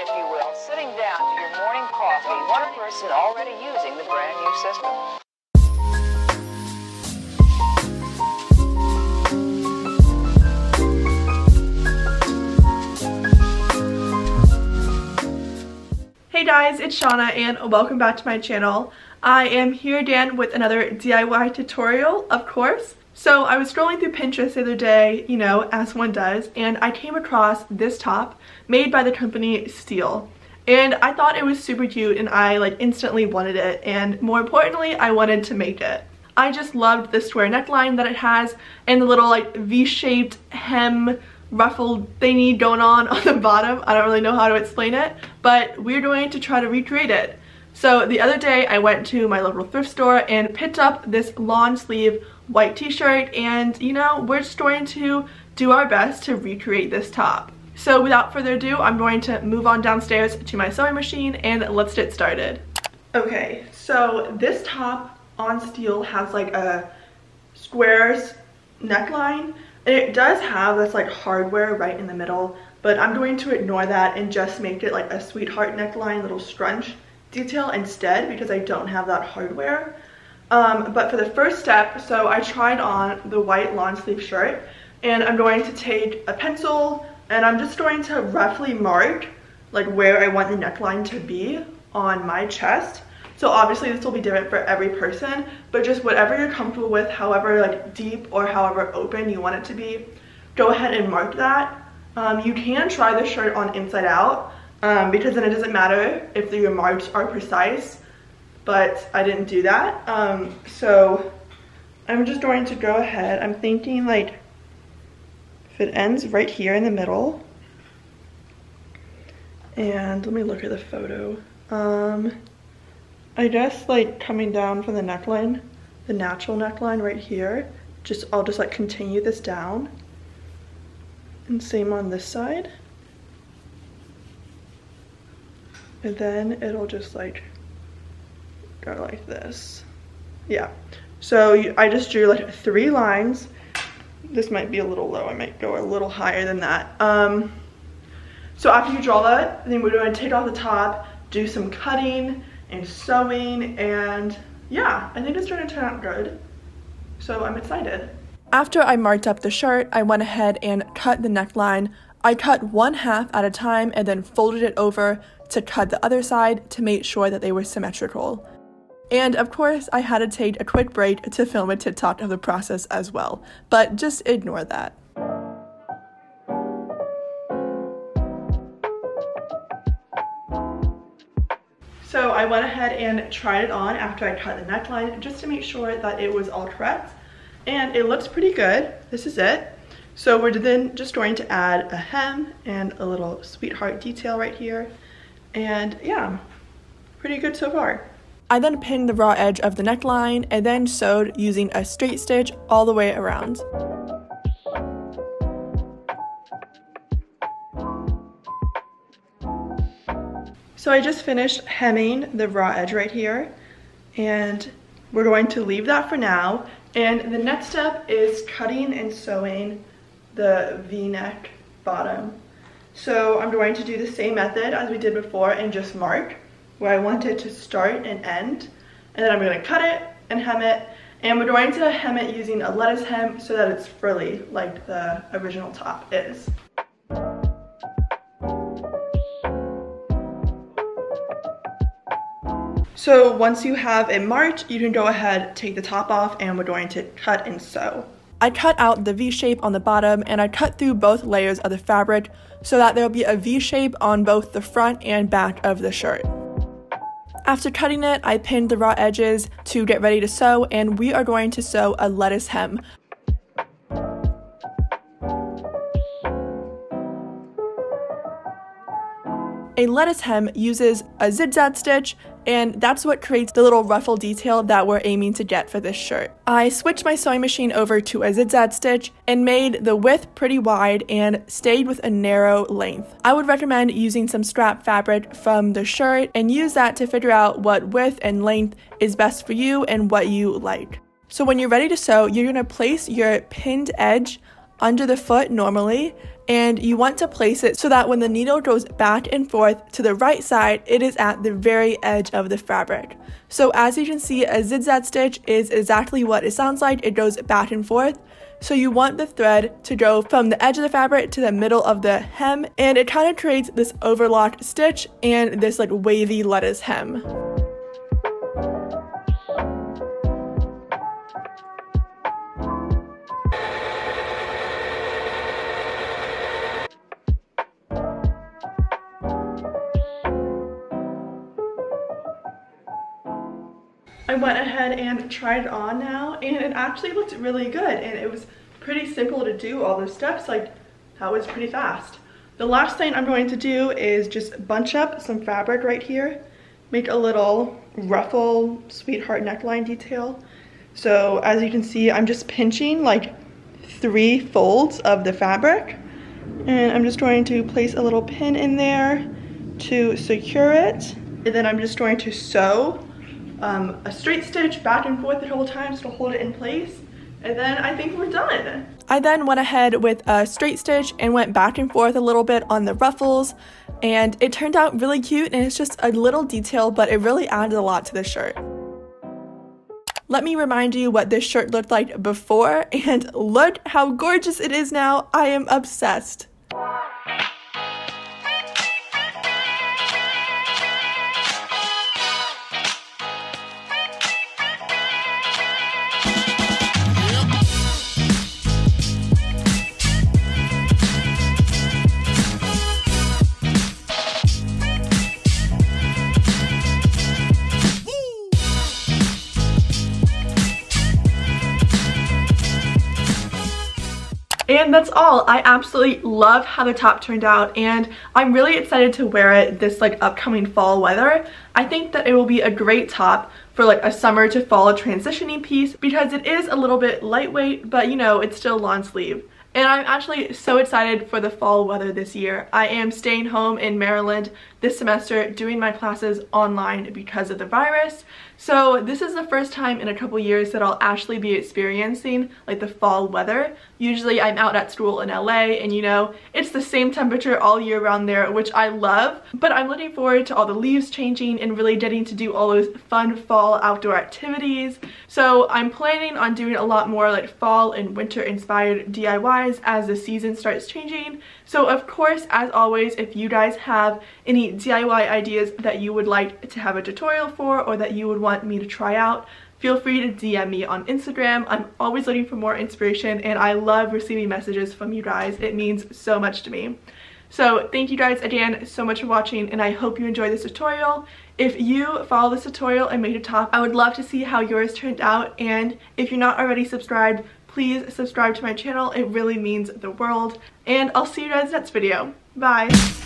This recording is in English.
if you will, sitting down to your morning coffee, one person already using the brand new system. Hey guys, it's Shauna and welcome back to my channel. I am here again with another DIY tutorial, of course. So I was scrolling through Pinterest the other day, you know, as one does, and I came across this top made by the company Steele. And I thought it was super cute and I instantly wanted it, and more importantly, I wanted to make it. I just loved the square neckline that it has and the little V-shaped hem ruffled thingy going on the bottom. I don't really know how to explain it, but we're going to try to recreate it. So the other day I went to my local thrift store and picked up this long sleeve white t-shirt, and you know, we're just going to do our best to recreate this top. So without further ado, I'm going to move on downstairs to my sewing machine and let's get started. Okay, so this top on Steele has a squares neckline. It does have this hardware right in the middle, but I'm going to ignore that and just make it a sweetheart neckline, little scrunch detail instead, because I don't have that hardware. But for the first step, so I tried on the white long sleeve shirt, and I'm going to take a pencil and I'm just going to roughly mark where I want the neckline to be on my chest. So obviously this will be different for every person, but just whatever you're comfortable with, however deep or however open you want it to be, go ahead and mark that. You can try the shirt on inside out, because then it doesn't matter if your marks are precise, but I didn't do that. So I'm just going to go ahead. I'm thinking if it ends right here in the middle, and let me look at the photo. I guess coming down from the neckline, the natural neckline right here, I'll just continue this down, and same on this side, and then it'll just go like this. Yeah, so I just drew 3 lines. This might be a little low, I might go a little higher than that. So after you draw that, then we're going to take off the top, do some cutting and sewing, and yeah, I think it's going to turn out good. So I'm excited. After I marked up the shirt, I went ahead and cut the neckline. I cut 1/2 at a time and then folded it over to cut the other side to make sure that they were symmetrical. And of course, I had to take a quick break to film a TikTok of the process as well, but just ignore that. So I went ahead and tried it on after I cut the neckline just to make sure that it was all correct, and it looks pretty good. This is it. So we're then just going to add a hem and a little sweetheart detail right here, and yeah, pretty good so far. I then pinned the raw edge of the neckline and then sewed using a straight stitch all the way around. So I just finished hemming the raw edge right here, and we're going to leave that for now. And the next step is cutting and sewing the V-neck bottom. So I'm going to do the same method as we did before and just mark where I want it to start and end. And then I'm going to cut it and hem it. And we're going to hem it using a lettuce hem so that it's frilly like the original top is. So once you have it marked, you can go ahead, take the top off, and we're going to cut and sew. I cut out the V shape on the bottom, and I cut through both layers of the fabric so that there will be a V shape on both the front and back of the shirt. After cutting it, I pinned the raw edges to get ready to sew, and we are going to sew a lettuce hem. A lettuce hem uses a zigzag stitch, and that's what creates the little ruffle detail that we're aiming to get for this shirt. I switched my sewing machine over to a zigzag stitch and made the width pretty wide and stayed with a narrow length. I would recommend using some scrap fabric from the shirt and use that to figure out what width and length is best for you and what you like. So when you're ready to sew, you're going to place your pinned edge under the foot normally, and you want to place it so that when the needle goes back and forth to the right side, it is at the very edge of the fabric. So as you can see, a zigzag stitch is exactly what it sounds like. It goes back and forth. So you want the thread to go from the edge of the fabric to the middle of the hem, and it kind of creates this overlocked stitch and this like wavy lettuce hem. I went ahead and tried it on now, and it actually looked really good, and it was pretty simple to do all those steps. Like, that was pretty fast. The last thing I'm going to do is just bunch up some fabric right here, make a little ruffle sweetheart neckline detail. So as you can see, I'm just pinching like 3 folds of the fabric, and I'm just going to place a little pin in there to secure it, and then I'm just going to sew a straight stitch back and forth the whole time to hold it in place, and then I think we're done. I then went ahead with a straight stitch and went back and forth a little bit on the ruffles, and it turned out really cute, and it's just a little detail, but it really added a lot to the shirt. Let me remind you what this shirt looked like before, and look how gorgeous it is now. I am obsessed. And that's all. I absolutely love how the top turned out, and I'm really excited to wear it this like upcoming fall weather. I think that it will be a great top for like a summer to fall transitioning piece because it is a little bit lightweight, but you know, it's still long sleeve. And I'm actually so excited for the fall weather this year. I am staying home in Maryland this semester doing my classes online because of the virus. So this is the first time in a couple years that I'll actually be experiencing like the fall weather. Usually I'm out at school in LA, and you know, it's the same temperature all year round there, which I love, but I'm looking forward to all the leaves changing and really getting to do all those fun fall outdoor activities. So I'm planning on doing a lot more like fall and winter inspired DIYs as the season starts changing. So of course, as always, if you guys have any DIY ideas that you would like to have a tutorial for, or that you would want me to try out, feel free to DM me on Instagram. I'm always looking for more inspiration, and I love receiving messages from you guys. It means so much to me. So thank you guys again so much for watching, and I hope you enjoyed this tutorial. If you follow this tutorial and made a top, I would love to see how yours turned out, and if you're not already subscribed, please subscribe to my channel. It really means the world, and I'll see you guys next video. Bye!